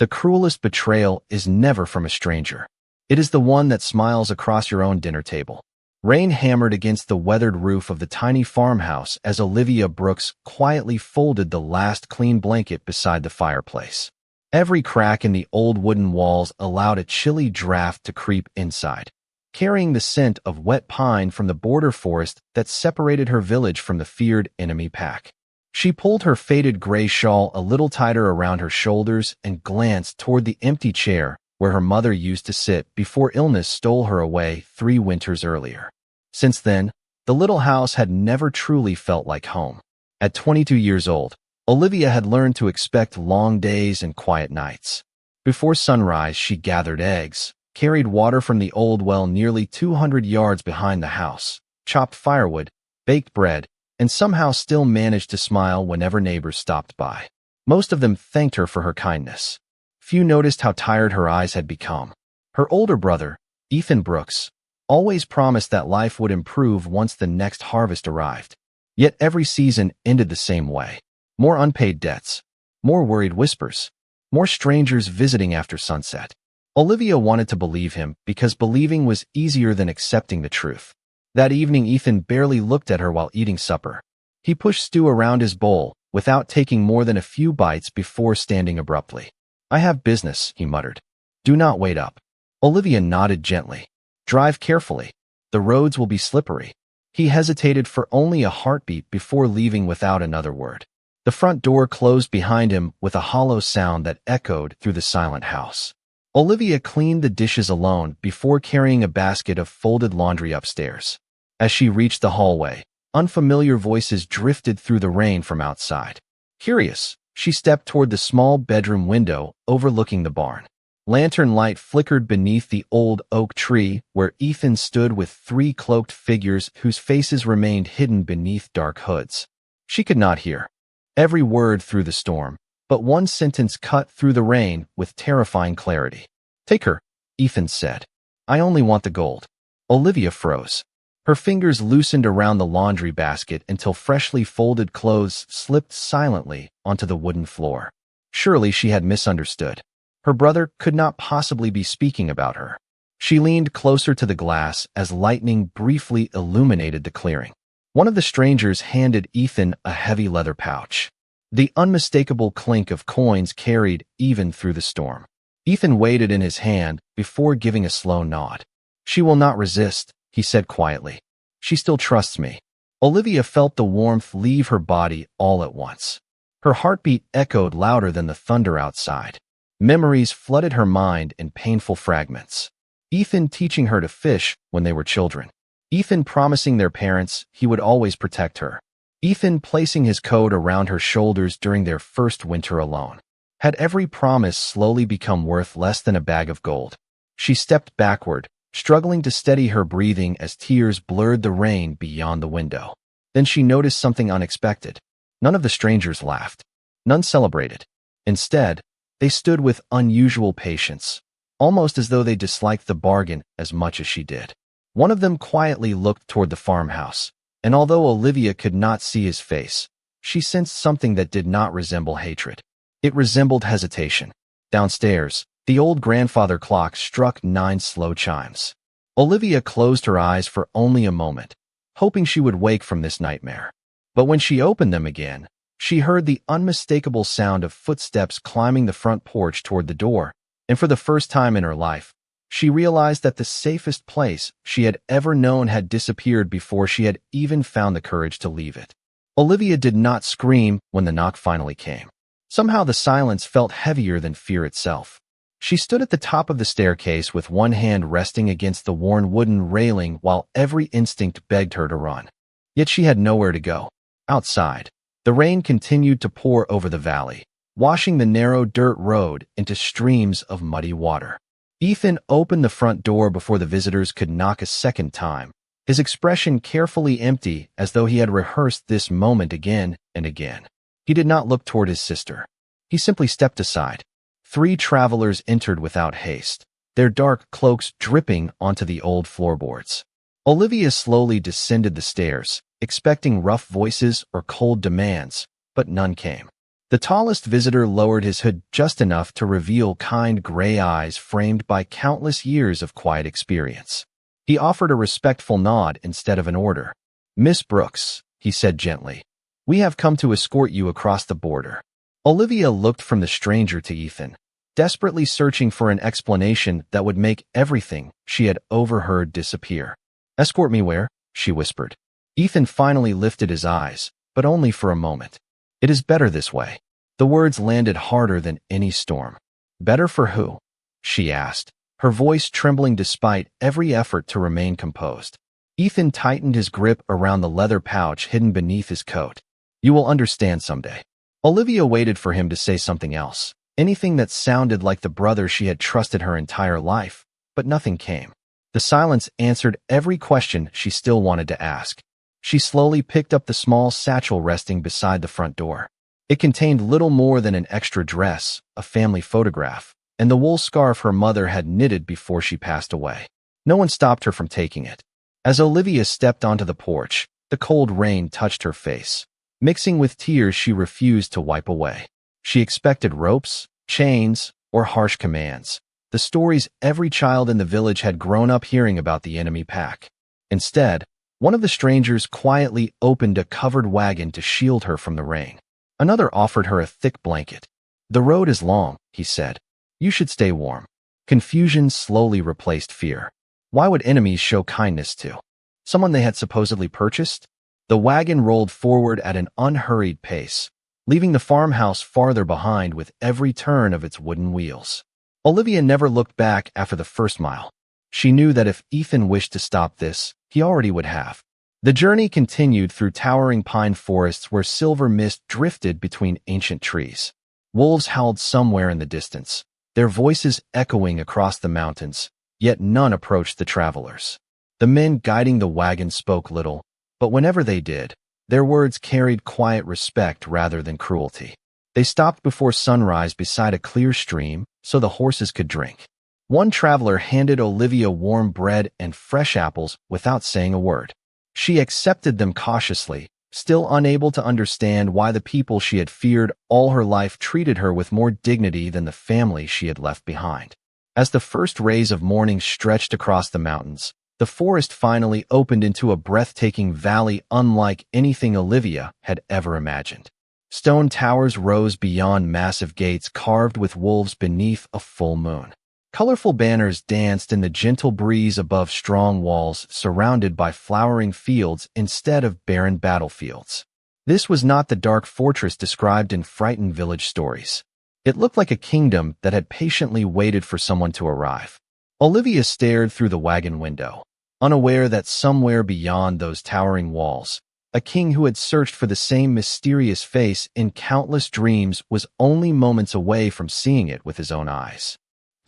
The cruelest betrayal is never from a stranger. It is the one that smiles across your own dinner table. Rain hammered against the weathered roof of the tiny farmhouse as Olivia Brooks quietly folded the last clean blanket beside the fireplace. Every crack in the old wooden walls allowed a chilly draft to creep inside, carrying the scent of wet pine from the border forest that separated her village from the feared enemy pack. She pulled her faded gray shawl a little tighter around her shoulders and glanced toward the empty chair where her mother used to sit before illness stole her away 3 winters earlier. Since then, the little house had never truly felt like home. At 22 years old, Olivia had learned to expect long days and quiet nights. Before sunrise, she gathered eggs, carried water from the old well nearly 200 yards behind the house, chopped firewood, baked bread, and somehow still managed to smile whenever neighbors stopped by. Most of them thanked her for her kindness. Few noticed how tired her eyes had become. Her older brother, Ethan Brooks, always promised that life would improve once the next harvest arrived. Yet every season ended the same way. More unpaid debts, more worried whispers, more strangers visiting after sunset. Olivia wanted to believe him because believing was easier than accepting the truth. That evening, Ethan barely looked at her while eating supper. He pushed stew around his bowl without taking more than a few bites before standing abruptly. "I have business," he muttered. "Do not wait up." Olivia nodded gently. "Drive carefully. The roads will be slippery." He hesitated for only a heartbeat before leaving without another word. The front door closed behind him with a hollow sound that echoed through the silent house. Olivia cleaned the dishes alone before carrying a basket of folded laundry upstairs. As she reached the hallway, unfamiliar voices drifted through the rain from outside. Curious, she stepped toward the small bedroom window overlooking the barn. Lantern light flickered beneath the old oak tree where Ethan stood with 3 cloaked figures whose faces remained hidden beneath dark hoods. She could not hear every word through the storm, but one sentence cut through the rain with terrifying clarity. "Take her," Ethan said. "I only want the gold." Olivia froze. Her fingers loosened around the laundry basket until freshly folded clothes slipped silently onto the wooden floor. Surely she had misunderstood. Her brother could not possibly be speaking about her. She leaned closer to the glass as lightning briefly illuminated the clearing. One of the strangers handed Ethan a heavy leather pouch. The unmistakable clink of coins carried even through the storm. Ethan weighed it in his hand before giving a slow nod. "She will not resist," he said quietly. "She still trusts me." Olivia felt the warmth leave her body all at once. Her heartbeat echoed louder than the thunder outside. Memories flooded her mind in painful fragments. Ethan teaching her to fish when they were children. Ethan promising their parents he would always protect her. Ethan placing his coat around her shoulders during their first winter alone. Had every promise slowly become worth less than a bag of gold? She stepped backward, struggling to steady her breathing as tears blurred the rain beyond the window. Then she noticed something unexpected. None of the strangers laughed. None celebrated. Instead, they stood with unusual patience, almost as though they disliked the bargain as much as she did. One of them quietly looked toward the farmhouse, and although Olivia could not see his face, she sensed something that did not resemble hatred. It resembled hesitation. Downstairs, the old grandfather clock struck 9 slow chimes. Olivia closed her eyes for only a moment, hoping she would wake from this nightmare. But when she opened them again, she heard the unmistakable sound of footsteps climbing the front porch toward the door, and for the first time in her life, she realized that the safest place she had ever known had disappeared before she had even found the courage to leave it. Olivia did not scream when the knock finally came. Somehow the silence felt heavier than fear itself. She stood at the top of the staircase with one hand resting against the worn wooden railing while every instinct begged her to run. Yet she had nowhere to go. Outside, the rain continued to pour over the valley, washing the narrow dirt road into streams of muddy water. Ethan opened the front door before the visitors could knock a second time, his expression carefully empty as though he had rehearsed this moment again and again. He did not look toward his sister. He simply stepped aside. 3 travelers entered without haste, their dark cloaks dripping onto the old floorboards. Olivia slowly descended the stairs, expecting rough voices or cold demands, but none came. The tallest visitor lowered his hood just enough to reveal kind gray eyes framed by countless years of quiet experience. He offered a respectful nod instead of an order. "Miss Brooks," he said gently, "we have come to escort you across the border." Olivia looked from the stranger to Ethan, desperately searching for an explanation that would make everything she had overheard disappear. "Escort me where?" she whispered. Ethan finally lifted his eyes, but only for a moment. "It is better this way." The words landed harder than any storm. "Better for who?" she asked, her voice trembling despite every effort to remain composed. Ethan tightened his grip around the leather pouch hidden beneath his coat. "You will understand someday." Olivia waited for him to say something else, anything that sounded like the brother she had trusted her entire life, but nothing came. The silence answered every question she still wanted to ask. She slowly picked up the small satchel resting beside the front door. It contained little more than an extra dress, a family photograph, and the wool scarf her mother had knitted before she passed away. No one stopped her from taking it. As Olivia stepped onto the porch, the cold rain touched her face. Mixing with tears she refused to wipe away. She expected ropes, chains, or harsh commands, the stories every child in the village had grown up hearing about the enemy pack. Instead, one of the strangers quietly opened a covered wagon to shield her from the rain. Another offered her a thick blanket. "The road is long," he said. "You should stay warm." Confusion slowly replaced fear. Why would enemies show kindness to someone they had supposedly purchased? The wagon rolled forward at an unhurried pace, leaving the farmhouse farther behind with every turn of its wooden wheels. Olivia never looked back after the first mile. She knew that if Ethan wished to stop this, he already would have. The journey continued through towering pine forests where silver mist drifted between ancient trees. Wolves howled somewhere in the distance, their voices echoing across the mountains, yet none approached the travelers. The men guiding the wagon spoke little, but whenever they did, their words carried quiet respect rather than cruelty. They stopped before sunrise beside a clear stream so the horses could drink. One traveler handed Olivia warm bread and fresh apples without saying a word. She accepted them cautiously, still unable to understand why the people she had feared all her life treated her with more dignity than the family she had left behind. As the first rays of morning stretched across the mountains, the forest finally opened into a breathtaking valley unlike anything Olivia had ever imagined. Stone towers rose beyond massive gates carved with wolves beneath a full moon. Colorful banners danced in the gentle breeze above strong walls surrounded by flowering fields instead of barren battlefields. This was not the dark fortress described in frightened village stories. It looked like a kingdom that had patiently waited for someone to arrive. Olivia stared through the wagon window, unaware that somewhere beyond those towering walls, a king who had searched for the same mysterious face in countless dreams was only moments away from seeing it with his own eyes.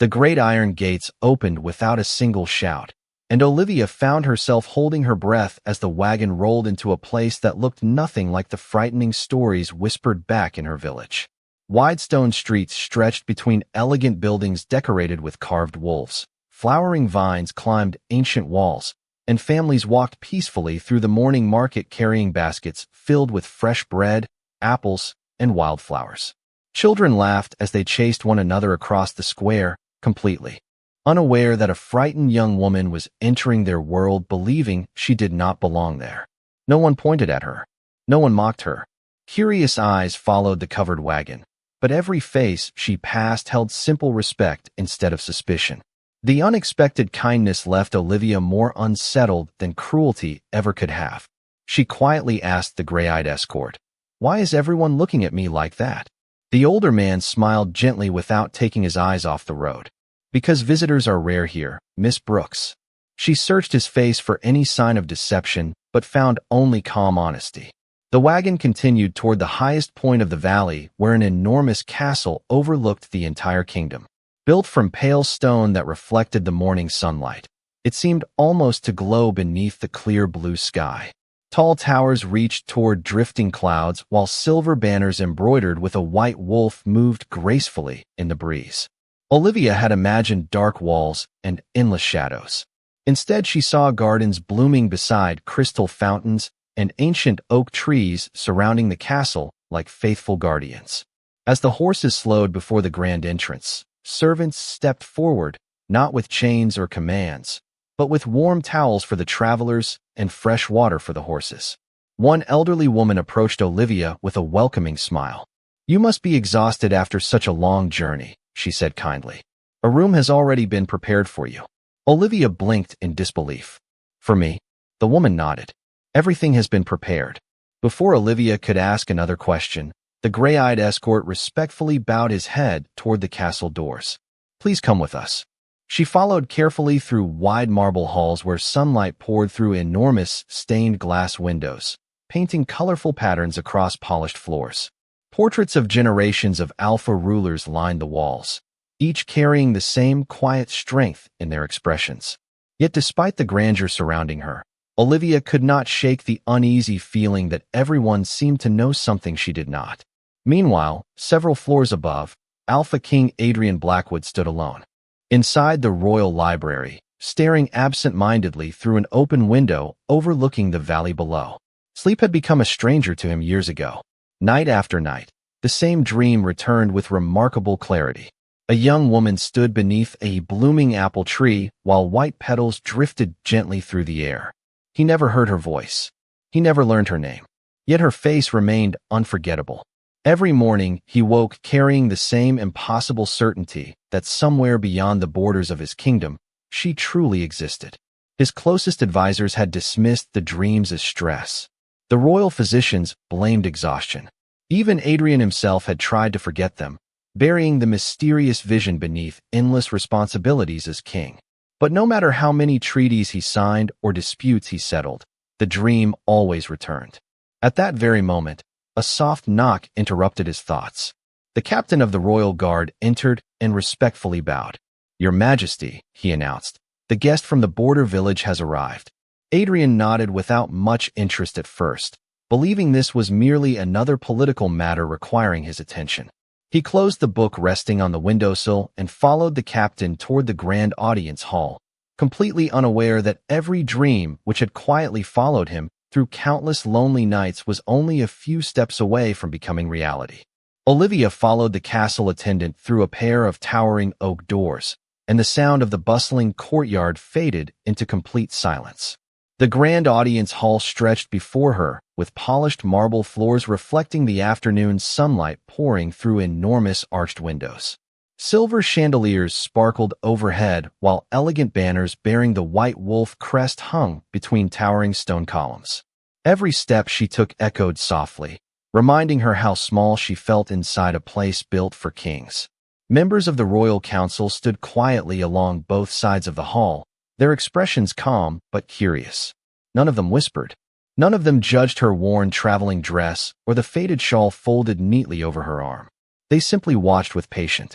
The great iron gates opened without a single shout, and Olivia found herself holding her breath as the wagon rolled into a place that looked nothing like the frightening stories whispered back in her village. Wide stone streets stretched between elegant buildings decorated with carved wolves. Flowering vines climbed ancient walls, and families walked peacefully through the morning market carrying baskets filled with fresh bread, apples, and wildflowers. Children laughed as they chased one another across the square, completely unaware that a frightened young woman was entering their world believing she did not belong there. No one pointed at her. No one mocked her. Curious eyes followed the covered wagon, but every face she passed held simple respect instead of suspicion. The unexpected kindness left Olivia more unsettled than cruelty ever could have. She quietly asked the gray-eyed escort, "Why is everyone looking at me like that?" The older man smiled gently without taking his eyes off the road. "Because visitors are rare here, Miss Brooks." She searched his face for any sign of deception, but found only calm honesty. The wagon continued toward the highest point of the valley where an enormous castle overlooked the entire kingdom. Built from pale stone that reflected the morning sunlight, it seemed almost to glow beneath the clear blue sky. Tall towers reached toward drifting clouds while silver banners embroidered with a white wolf moved gracefully in the breeze. Olivia had imagined dark walls and endless shadows. Instead, she saw gardens blooming beside crystal fountains and ancient oak trees surrounding the castle like faithful guardians. As the horses slowed before the grand entrance, servants stepped forward, not with chains or commands, but with warm towels for the travelers and fresh water for the horses. One elderly woman approached Olivia with a welcoming smile. "You must be exhausted after such a long journey," she said kindly. "A room has already been prepared for you." Olivia blinked in disbelief. "For me?" The woman nodded. "Everything has been prepared." Before Olivia could ask another question, the gray-eyed escort respectfully bowed his head toward the castle doors. "Please come with us." She followed carefully through wide marble halls where sunlight poured through enormous stained glass windows, painting colorful patterns across polished floors. Portraits of generations of alpha rulers lined the walls, each carrying the same quiet strength in their expressions. Yet despite the grandeur surrounding her, Olivia could not shake the uneasy feeling that everyone seemed to know something she did not. Meanwhile, several floors above, Alpha King Adrian Blackwood stood alone. Inside the royal library, staring absent-mindedly through an open window overlooking the valley below. Sleep had become a stranger to him years ago. Night after night, the same dream returned with remarkable clarity. A young woman stood beneath a blooming apple tree while white petals drifted gently through the air. He never heard her voice. He never learned her name. Yet her face remained unforgettable. Every morning, he woke carrying the same impossible certainty that somewhere beyond the borders of his kingdom, she truly existed. His closest advisors had dismissed the dreams as stress. The royal physicians blamed exhaustion. Even Adrian himself had tried to forget them, burying the mysterious vision beneath endless responsibilities as king. But no matter how many treaties he signed or disputes he settled, the dream always returned. At that very moment, a soft knock interrupted his thoughts. The captain of the royal guard entered and respectfully bowed. "Your Majesty," he announced, "the guest from the border village has arrived." Adrian nodded without much interest at first, believing this was merely another political matter requiring his attention. He closed the book resting on the windowsill and followed the captain toward the grand audience hall, completely unaware that every dream which had quietly followed him through countless lonely nights was only a few steps away from becoming reality. Olivia followed the castle attendant through a pair of towering oak doors, and the sound of the bustling courtyard faded into complete silence. The grand audience hall stretched before her, with polished marble floors reflecting the afternoon sunlight pouring through enormous arched windows. Silver chandeliers sparkled overhead while elegant banners bearing the white wolf crest hung between towering stone columns. Every step she took echoed softly, reminding her how small she felt inside a place built for kings. Members of the royal council stood quietly along both sides of the hall, their expressions calm but curious. None of them whispered. None of them judged her worn traveling dress or the faded shawl folded neatly over her arm. They simply watched with patient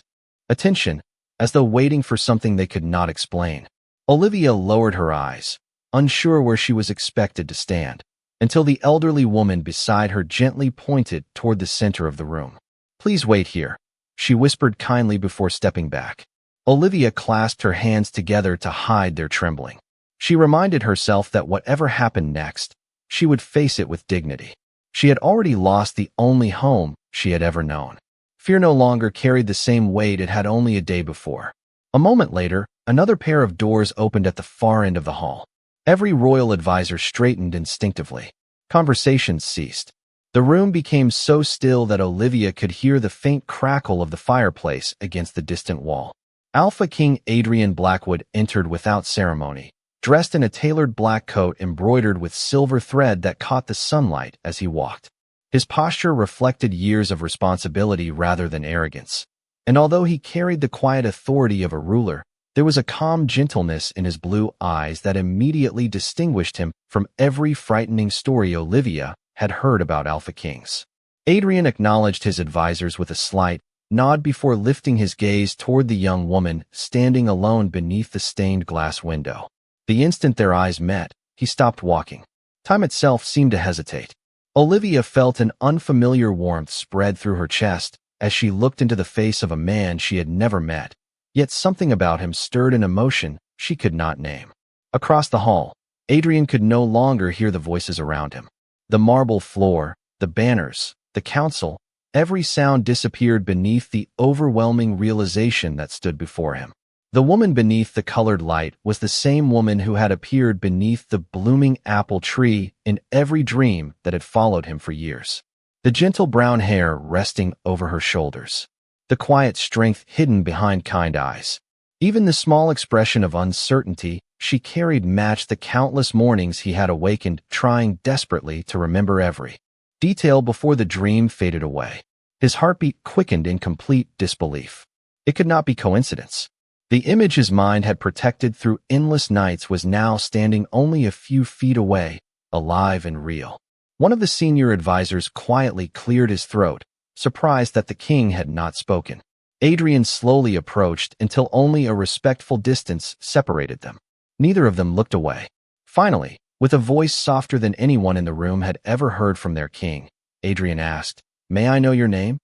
attention, as though waiting for something they could not explain. Olivia lowered her eyes, unsure where she was expected to stand, until the elderly woman beside her gently pointed toward the center of the room. "Please wait here," she whispered kindly before stepping back. Olivia clasped her hands together to hide their trembling. She reminded herself that whatever happened next, she would face it with dignity. She had already lost the only home she had ever known. Fear no longer carried the same weight it had only a day before. A moment later, another pair of doors opened at the far end of the hall. Every royal advisor straightened instinctively. Conversations ceased. The room became so still that Olivia could hear the faint crackle of the fireplace against the distant wall. Alpha King Adrian Blackwood entered without ceremony, dressed in a tailored black coat embroidered with silver thread that caught the sunlight as he walked. His posture reflected years of responsibility rather than arrogance, and although he carried the quiet authority of a ruler, there was a calm gentleness in his blue eyes that immediately distinguished him from every frightening story Olivia had heard about Alpha Kings. Adrian acknowledged his advisors with a slight nod before lifting his gaze toward the young woman standing alone beneath the stained glass window. The instant their eyes met, he stopped walking. Time itself seemed to hesitate. Olivia felt an unfamiliar warmth spread through her chest as she looked into the face of a man she had never met, yet something about him stirred an emotion she could not name. Across the hall, Adrian could no longer hear the voices around him. The marble floor, the banners, the council, Every sound disappeared beneath the overwhelming realization that stood before him. The woman beneath the colored light was the same woman who had appeared beneath the blooming apple tree in every dream that had followed him for years. The gentle brown hair resting over her shoulders. The quiet strength hidden behind kind eyes. Even the small expression of uncertainty she carried matched the countless mornings he had awakened, trying desperately to remember every detail before the dream faded away. His heartbeat quickened in complete disbelief. It could not be coincidence. The image his mind had protected through endless nights was now standing only a few feet away, alive and real. One of the senior advisors quietly cleared his throat, surprised that the king had not spoken. Adrian slowly approached until only a respectful distance separated them. Neither of them looked away. Finally, with a voice softer than anyone in the room had ever heard from their king, Adrian asked, "May I know your name?"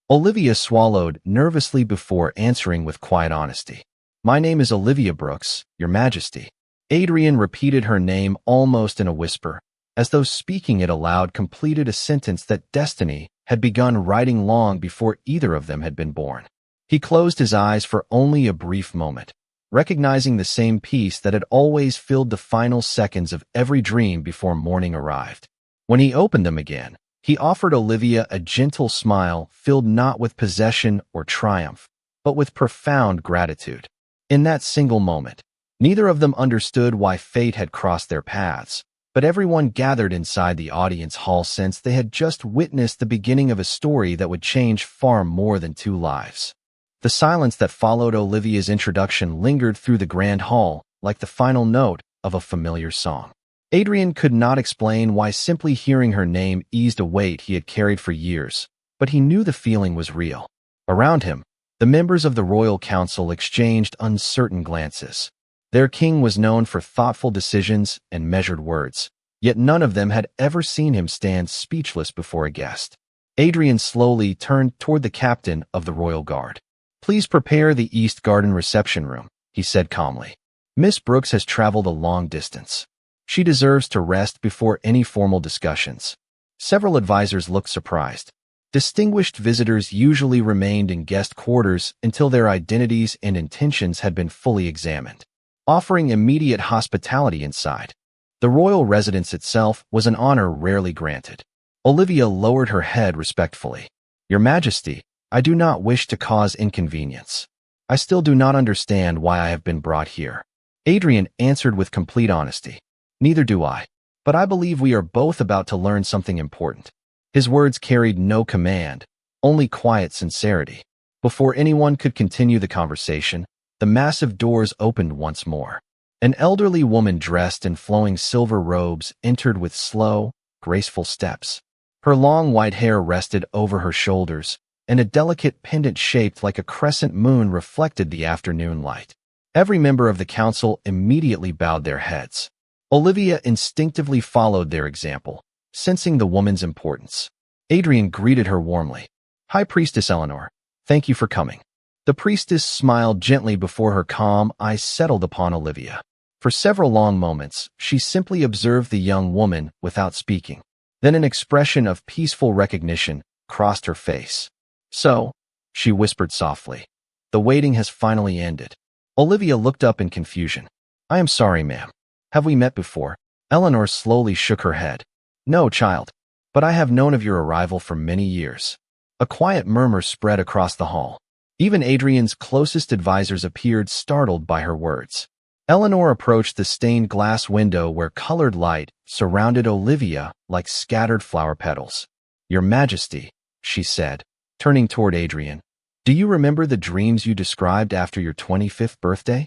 Olivia swallowed nervously before answering with quiet honesty. "My name is Olivia Brooks, Your Majesty." Adrian repeated her name almost in a whisper, as though speaking it aloud completed a sentence that destiny had begun writing long before either of them had been born. He closed his eyes for only a brief moment, recognizing the same peace that had always filled the final seconds of every dream before morning arrived. When he opened them again, he offered Olivia a gentle smile filled not with possession or triumph, but with profound gratitude. In that single moment, neither of them understood why fate had crossed their paths, but everyone gathered inside the audience hall sensed they had just witnessed the beginning of a story that would change far more than two lives. The silence that followed Olivia's introduction lingered through the grand hall, like the final note of a familiar song. Adrian could not explain why simply hearing her name eased a weight he had carried for years, but he knew the feeling was real. Around him, the members of the royal council exchanged uncertain glances. Their king was known for thoughtful decisions and measured words, yet none of them had ever seen him stand speechless before a guest. Adrian slowly turned toward the captain of the royal guard. "Please prepare the East Garden reception room," he said calmly. "Miss Brooks has traveled a long distance. She deserves to rest before any formal discussions." Several advisors looked surprised. Distinguished visitors usually remained in guest quarters until their identities and intentions had been fully examined, offering immediate hospitality inside. The royal residence itself was an honor rarely granted. Olivia lowered her head respectfully. "Your Majesty, I do not wish to cause inconvenience. I still do not understand why I have been brought here." Adrian answered with complete honesty. "Neither do I, but I believe we are both about to learn something important." His words carried no command, only quiet sincerity. Before anyone could continue the conversation, the massive doors opened once more. An elderly woman dressed in flowing silver robes entered with slow, graceful steps. Her long white hair rested over her shoulders, and a delicate pendant shaped like a crescent moon reflected the afternoon light. Every member of the council immediately bowed their heads. Olivia instinctively followed their example, sensing the woman's importance. Adrian greeted her warmly. "High Priestess Eleanor, thank you for coming." The priestess smiled gently before her calm eyes settled upon Olivia. For several long moments, she simply observed the young woman without speaking. Then an expression of peaceful recognition crossed her face. "So," she whispered softly, "the waiting has finally ended." Olivia looked up in confusion. "I am sorry, ma'am. Have we met before?" Eleanor slowly shook her head. "No, child, but I have known of your arrival for many years." A quiet murmur spread across the hall. Even Adrian's closest advisors appeared startled by her words. Eleanor approached the stained glass window where colored light surrounded Olivia like scattered flower petals. "Your Majesty," she said, turning toward Adrian, "do you remember the dreams you described after your 25th birthday?"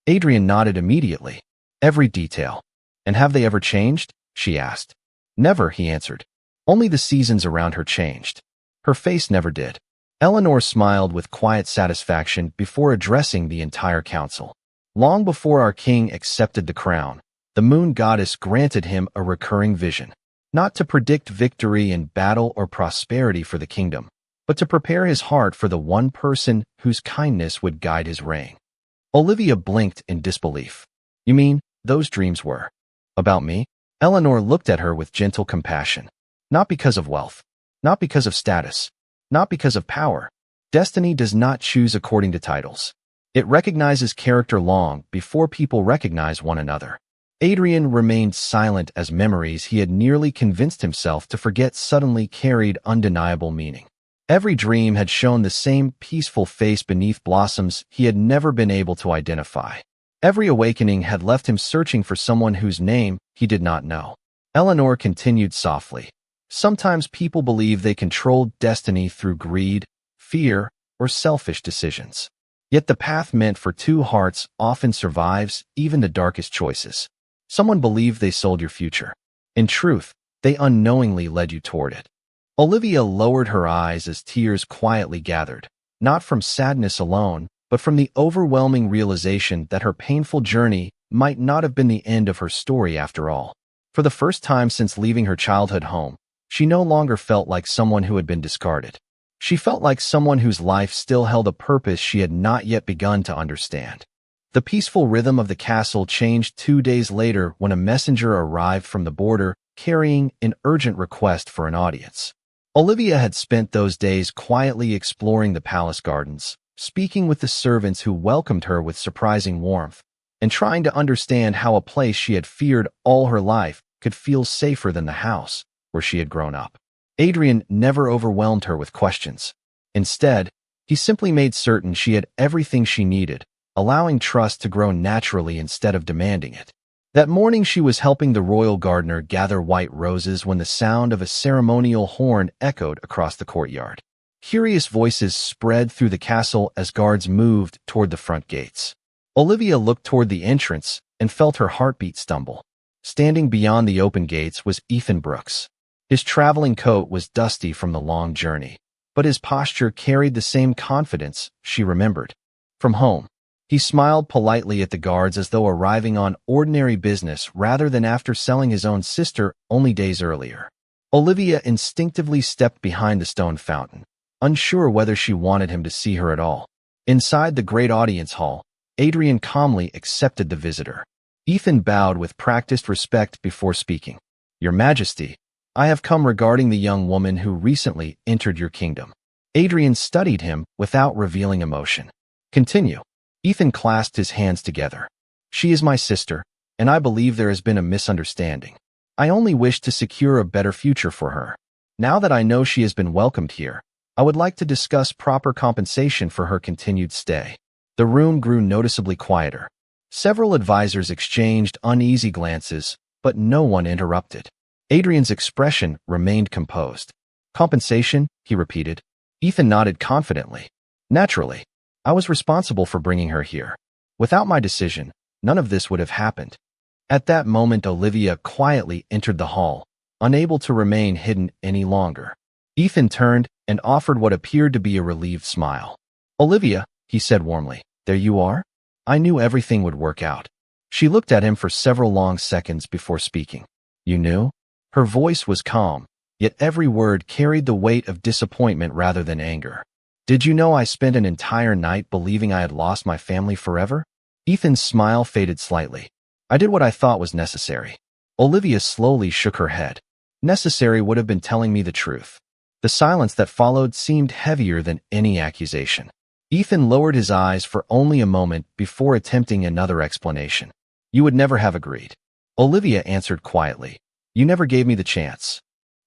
Adrian nodded immediately. "Every detail." "And have they ever changed?" she asked. "Never," he answered. "Only the seasons around her changed. Her face never did." Eleanor smiled with quiet satisfaction before addressing the entire council. "Long before our king accepted the crown, the moon goddess granted him a recurring vision, not to predict victory in battle or prosperity for the kingdom, but to prepare his heart for the one person whose kindness would guide his reign." Olivia blinked in disbelief. "You mean those dreams were about me?" Eleanor looked at her with gentle compassion. "Not because of wealth, not because of status, not because of power. Destiny does not choose according to titles. It recognizes character long before people recognize one another. Adrian remained silent as memories he had nearly convinced himself to forget suddenly carried undeniable meaning. Every dream had shown the same peaceful face beneath blossoms he had never been able to identify. Every awakening had left him searching for someone whose name he did not know. Eleanor continued softly. Sometimes people believe they controlled destiny through greed, fear, or selfish decisions. Yet the path meant for two hearts often survives even the darkest choices. Someone believed they sold your future. In truth, they unknowingly led you toward it. Olivia lowered her eyes as tears quietly gathered, not from sadness alone, but from the overwhelming realization that her painful journey might not have been the end of her story after all. For the first time since leaving her childhood home, she no longer felt like someone who had been discarded. She felt like someone whose life still held a purpose she had not yet begun to understand. The peaceful rhythm of the castle changed 2 days later when a messenger arrived from the border carrying an urgent request for an audience. Olivia had spent those days quietly exploring the palace gardens, speaking with the servants who welcomed her with surprising warmth, and trying to understand how a place she had feared all her life could feel safer than the house where she had grown up. Adrian never overwhelmed her with questions. Instead, he simply made certain she had everything she needed, allowing trust to grow naturally instead of demanding it. That morning she was helping the royal gardener gather white roses when the sound of a ceremonial horn echoed across the courtyard. Curious voices spread through the castle as guards moved toward the front gates. Olivia looked toward the entrance and felt her heartbeat stumble. Standing beyond the open gates was Ethan Brooks. His traveling coat was dusty from the long journey, but his posture carried the same confidence she remembered from home. He smiled politely at the guards as though arriving on ordinary business rather than after selling his own sister only days earlier. Olivia instinctively stepped behind the stone fountain, unsure whether she wanted him to see her at all. Inside the great audience hall, Adrian calmly accepted the visitor. Ethan bowed with practiced respect before speaking. "Your Majesty, I have come regarding the young woman who recently entered your kingdom." Adrian studied him without revealing emotion. "Continue." Ethan clasped his hands together. "She is my sister, and I believe there has been a misunderstanding. I only wish to secure a better future for her. Now that I know she has been welcomed here, I would like to discuss proper compensation for her continued stay." The room grew noticeably quieter. Several advisors exchanged uneasy glances, but no one interrupted. Adrian's expression remained composed. "Compensation?" he repeated. Ethan nodded confidently. "Naturally. I was responsible for bringing her here. Without my decision, none of this would have happened." At that moment, Olivia quietly entered the hall, unable to remain hidden any longer. Ethan turned and offered what appeared to be a relieved smile. "Olivia," he said warmly, "there you are? I knew everything would work out." She looked at him for several long seconds before speaking. "You knew?" Her voice was calm, yet every word carried the weight of disappointment rather than anger. "Did you know I spent an entire night believing I had lost my family forever?" Ethan's smile faded slightly. "I did what I thought was necessary." Olivia slowly shook her head. "Necessary would have been telling me the truth." The silence that followed seemed heavier than any accusation. Ethan lowered his eyes for only a moment before attempting another explanation. "You would never have agreed." Olivia answered quietly. "You never gave me the chance."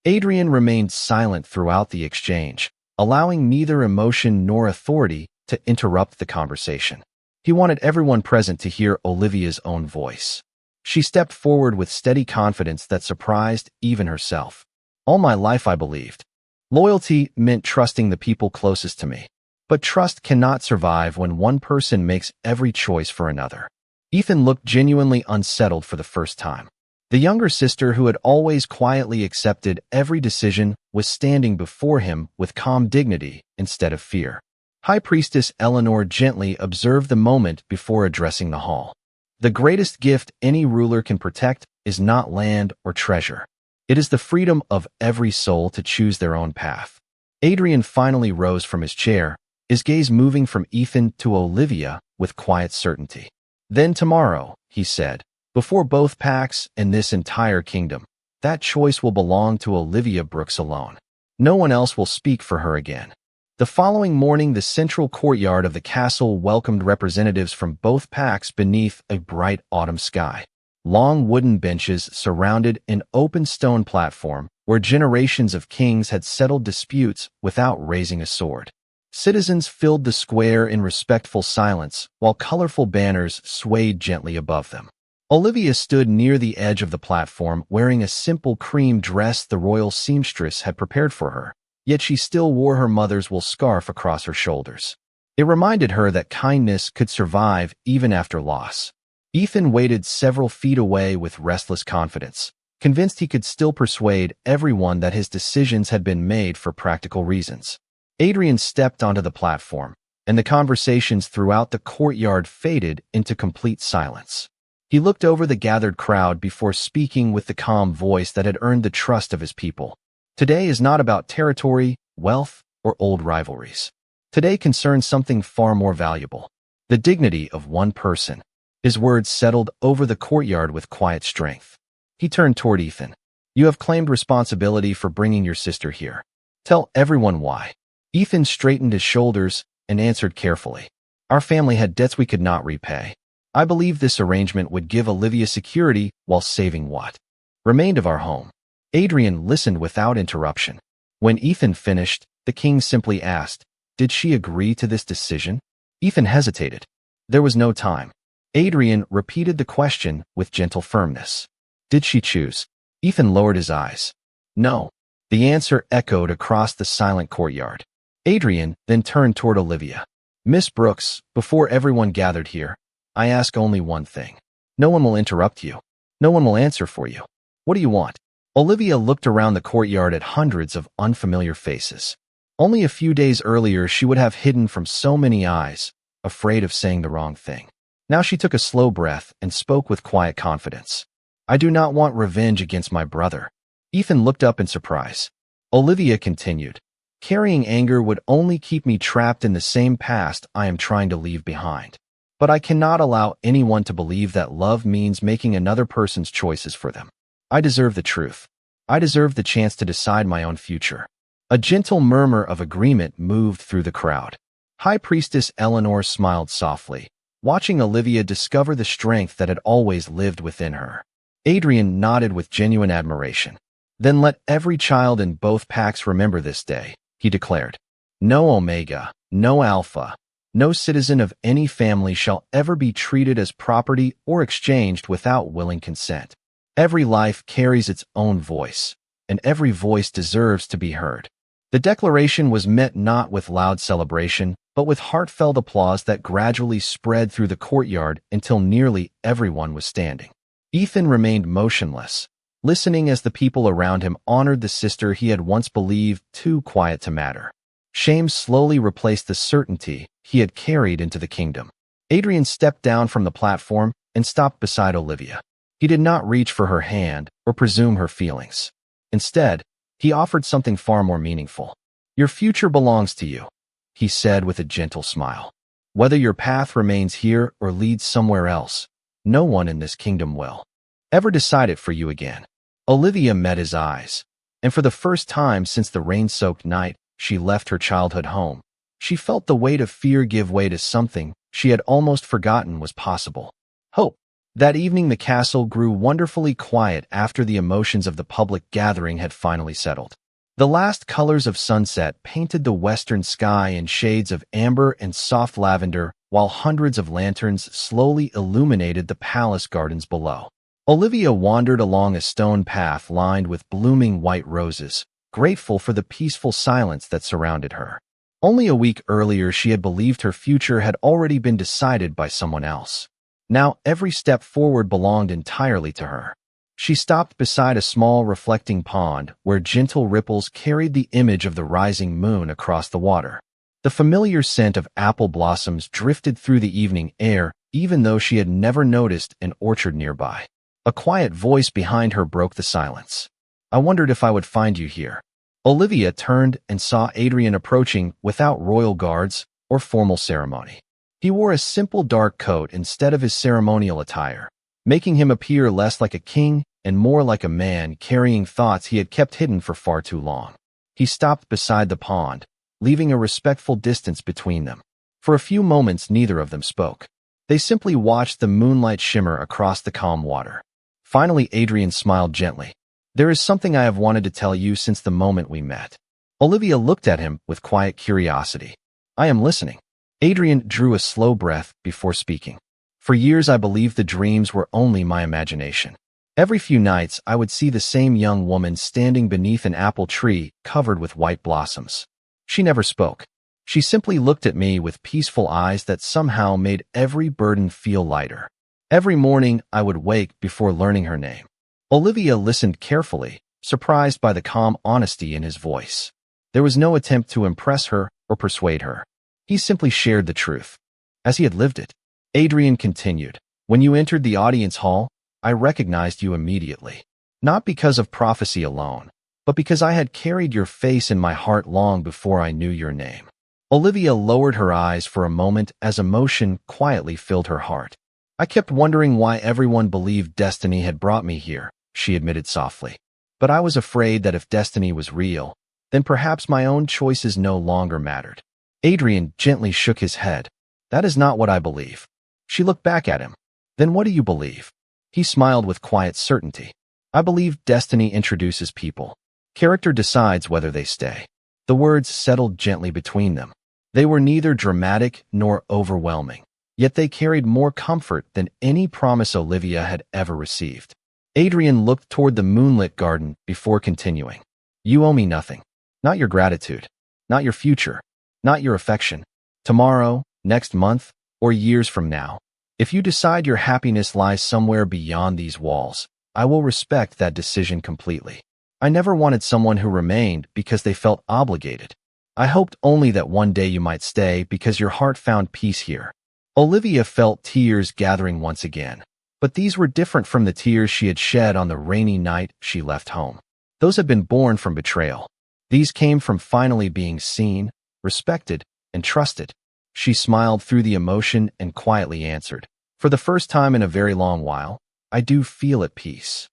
Adrian remained silent throughout the exchange, allowing neither emotion nor authority to interrupt the conversation. He wanted everyone present to hear Olivia's own voice. She stepped forward with steady confidence that surprised even herself. "All my life I believed. Loyalty meant trusting the people closest to me. But trust cannot survive when one person makes every choice for another." Ethan looked genuinely unsettled for the first time. The younger sister, who had always quietly accepted every decision, was standing before him with calm dignity instead of fear. High Priestess Eleanor gently observed the moment before addressing the hall. "The greatest gift any ruler can protect is not land or treasure. It is the freedom of every soul to choose their own path." Adrian finally rose from his chair, his gaze moving from Ethan to Olivia with quiet certainty. "Then tomorrow," he said, "before both Pax and this entire kingdom, that choice will belong to Olivia Brooks alone." No one else will speak for her again. The following morning, the central courtyard of the castle welcomed representatives from both packs beneath a bright autumn sky. Long wooden benches surrounded an open stone platform where generations of kings had settled disputes without raising a sword. Citizens filled the square in respectful silence, while colorful banners swayed gently above them. Olivia stood near the edge of the platform, wearing a simple cream dress the royal seamstress had prepared for her, yet she still wore her mother's wool scarf across her shoulders. It reminded her that kindness could survive even after loss. Ethan waited several feet away with restless confidence, convinced he could still persuade everyone that his decisions had been made for practical reasons. Adrian stepped onto the platform, and the conversations throughout the courtyard faded into complete silence. He looked over the gathered crowd before speaking with the calm voice that had earned the trust of his people. Today is not about territory, wealth, or old rivalries. Today concerns something far more valuable: the dignity of one person. His words settled over the courtyard with quiet strength. He turned toward Ethan. You have claimed responsibility for bringing your sister here. Tell everyone why. Ethan straightened his shoulders and answered carefully. Our family had debts we could not repay. I believe this arrangement would give Olivia security while saving what remained of our home. Adrian listened without interruption. When Ethan finished, the king simply asked, Did she agree to this decision? Ethan hesitated. There was no time. Adrian repeated the question with gentle firmness. Did she choose? Ethan lowered his eyes. No. The answer echoed across the silent courtyard. Adrian then turned toward Olivia. Miss Brooks, before everyone gathered here, I ask only one thing. No one will interrupt you. No one will answer for you. What do you want? Olivia looked around the courtyard at hundreds of unfamiliar faces. Only a few days earlier she would have hidden from so many eyes, afraid of saying the wrong thing. Now she took a slow breath and spoke with quiet confidence. I do not want revenge against my brother. Ethan looked up in surprise. Olivia continued. Carrying anger would only keep me trapped in the same past I am trying to leave behind. But I cannot allow anyone to believe that love means making another person's choices for them. I deserve the truth. I deserve the chance to decide my own future. A gentle murmur of agreement moved through the crowd. High Priestess Eleanor smiled softly, watching Olivia discover the strength that had always lived within her. Adrian nodded with genuine admiration. Then let every child in both packs remember this day, he declared. No Omega, no Alpha, no citizen of any family shall ever be treated as property or exchanged without willing consent. Every life carries its own voice, and every voice deserves to be heard. The declaration was met not with loud celebration, but with heartfelt applause that gradually spread through the courtyard until nearly everyone was standing. Ethan remained motionless, listening as the people around him honored the sister he had once believed too quiet to matter. Shame slowly replaced the certainty he had carried into the kingdom. Adrian stepped down from the platform and stopped beside Olivia. He did not reach for her hand or presume her feelings. Instead, he offered something far more meaningful. Your future belongs to you, he said with a gentle smile. Whether your path remains here or leads somewhere else, no one in this kingdom will ever decide it for you again. Olivia met his eyes, and for the first time since the rain-soaked night she left her childhood home, she felt the weight of fear give way to something she had almost forgotten was possible: hope. That evening the castle grew wonderfully quiet after the emotions of the public gathering had finally settled. The last colors of sunset painted the western sky in shades of amber and soft lavender, while hundreds of lanterns slowly illuminated the palace gardens below. Olivia wandered along a stone path lined with blooming white roses, grateful for the peaceful silence that surrounded her. Only a week earlier she had believed her future had already been decided by someone else. Now every step forward belonged entirely to her. She stopped beside a small reflecting pond where gentle ripples carried the image of the rising moon across the water. The familiar scent of apple blossoms drifted through the evening air, even though she had never noticed an orchard nearby. A quiet voice behind her broke the silence. I wondered if I would find you here. Olivia turned and saw Adrian approaching without royal guards or formal ceremony. He wore a simple dark coat instead of his ceremonial attire, making him appear less like a king and more like a man carrying thoughts he had kept hidden for far too long. He stopped beside the pond, leaving a respectful distance between them. For a few moments, neither of them spoke. They simply watched the moonlight shimmer across the calm water. Finally, Adrian smiled gently. "There is something I have wanted to tell you since the moment we met." Olivia looked at him with quiet curiosity. "I am listening." Adrian drew a slow breath before speaking. "For years I believed the dreams were only my imagination. Every few nights I would see the same young woman standing beneath an apple tree covered with white blossoms. She never spoke. She simply looked at me with peaceful eyes that somehow made every burden feel lighter. Every morning I would wake before learning her name." Olivia listened carefully, surprised by the calm honesty in his voice. There was no attempt to impress her or persuade her. He simply shared the truth, as he had lived it. Adrian continued, "When you entered the audience hall, I recognized you immediately. Not because of prophecy alone, but because I had carried your face in my heart long before I knew your name." Olivia lowered her eyes for a moment as emotion quietly filled her heart. "I kept wondering why everyone believed destiny had brought me here," she admitted softly. "But I was afraid that if destiny was real, then perhaps my own choices no longer mattered." Adrian gently shook his head. "That is not what I believe." She looked back at him. "Then what do you believe?" He smiled with quiet certainty. "I believe destiny introduces people. Character decides whether they stay." The words settled gently between them. They were neither dramatic nor overwhelming, yet they carried more comfort than any promise Olivia had ever received. Adrian looked toward the moonlit garden before continuing. "You owe me nothing. Not your gratitude. Not your future. Not your affection. Tomorrow, next month, or years from now, if you decide your happiness lies somewhere beyond these walls, I will respect that decision completely. I never wanted someone who remained because they felt obligated. I hoped only that one day you might stay because your heart found peace here." Olivia felt tears gathering once again, but these were different from the tears she had shed on the rainy night she left home. Those had been born from betrayal. These came from finally being seen, respected, and trusted. She smiled through the emotion and quietly answered, "For the first time in a very long while, I do feel at peace."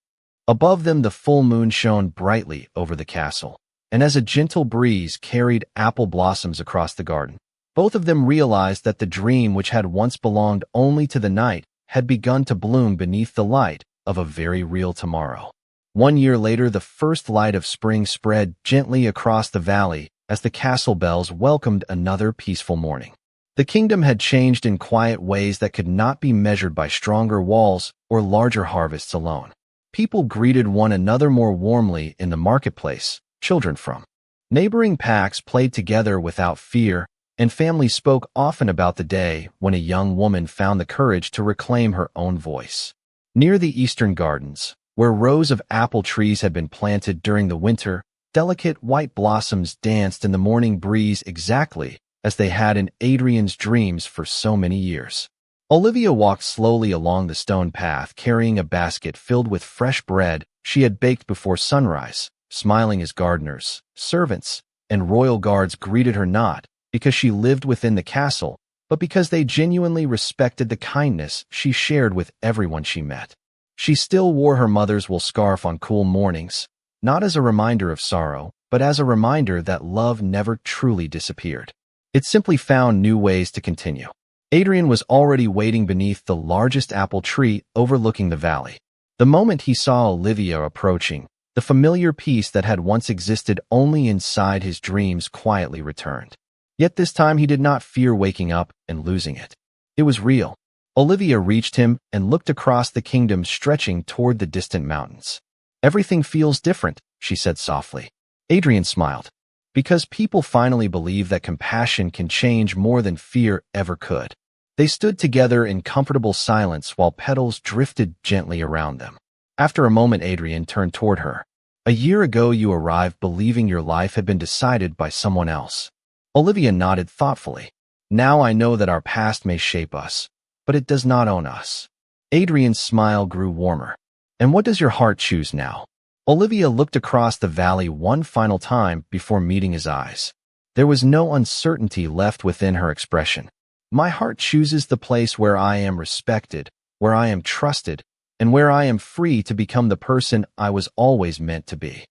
Above them, the full moon shone brightly over the castle, and as a gentle breeze carried apple blossoms across the garden, both of them realized that the dream which had once belonged only to the night had begun to bloom beneath the light of a very real tomorrow. 1 year later, the first light of spring spread gently across the valley as the castle bells welcomed another peaceful morning. The kingdom had changed in quiet ways that could not be measured by stronger walls or larger harvests alone. People greeted one another more warmly in the marketplace. Children from neighboring packs played together without fear, and families spoke often about the day when a young woman found the courage to reclaim her own voice. Near the eastern gardens, where rows of apple trees had been planted during the winter, delicate white blossoms danced in the morning breeze exactly as they had in Adrian's dreams for so many years. Olivia walked slowly along the stone path, carrying a basket filled with fresh bread she had baked before sunrise, smiling as gardeners, servants, and royal guards greeted her not because she lived within the castle, but because they genuinely respected the kindness she shared with everyone she met. She still wore her mother's wool scarf on cool mornings, not as a reminder of sorrow, but as a reminder that love never truly disappeared. It simply found new ways to continue. Adrian was already waiting beneath the largest apple tree overlooking the valley. The moment he saw Olivia approaching, the familiar peace that had once existed only inside his dreams quietly returned. Yet this time he did not fear waking up and losing it. It was real. Olivia reached him and looked across the kingdom stretching toward the distant mountains. "Everything feels different," she said softly. Adrian smiled. "Because people finally believe that compassion can change more than fear ever could." They stood together in comfortable silence while petals drifted gently around them. After a moment, Adrian turned toward her. "A year ago you arrived believing your life had been decided by someone else." Olivia nodded thoughtfully. "Now I know that our past may shape us, but it does not own us." Adrian's smile grew warmer. "And what does your heart choose now?" Olivia looked across the valley one final time before meeting his eyes. There was no uncertainty left within her expression. "My heart chooses the place where I am respected, where I am trusted, and where I am free to become the person I was always meant to be."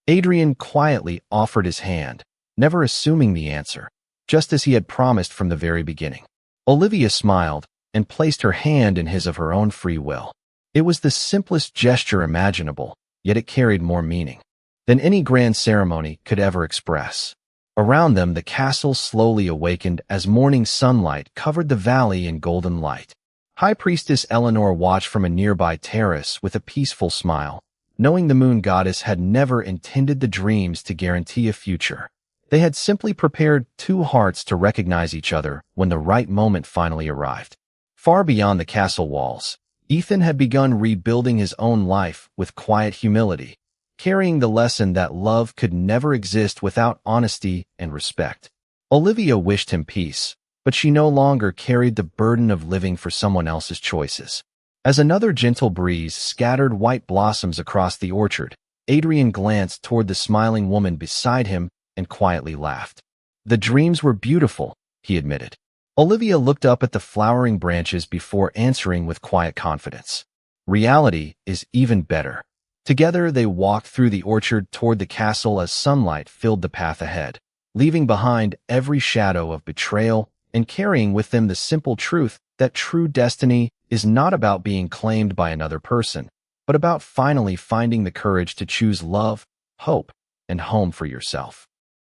Adrian quietly offered his hand, never assuming the answer, just as he had promised from the very beginning. Olivia smiled and placed her hand in his of her own free will. It was the simplest gesture imaginable, yet it carried more meaning than any grand ceremony could ever express. Around them, the castle slowly awakened as morning sunlight covered the valley in golden light. High Priestess Eleanor watched from a nearby terrace with a peaceful smile, knowing the moon goddess had never intended the dreams to guarantee a future. They had simply prepared two hearts to recognize each other when the right moment finally arrived. Far beyond the castle walls, Ethan had begun rebuilding his own life with quiet humility, carrying the lesson that love could never exist without honesty and respect. Olivia wished him peace, but she no longer carried the burden of living for someone else's choices. As another gentle breeze scattered white blossoms across the orchard, Adrian glanced toward the smiling woman beside him and quietly laughed. The dreams were beautiful, he admitted. Olivia looked up at the flowering branches before answering with quiet confidence. Reality is even better. Together they walked through the orchard toward the castle as sunlight filled the path ahead, leaving behind every shadow of betrayal and carrying with them the simple truth that true destiny is not about being claimed by another person, but about finally finding the courage to choose love, hope, and home for yourself.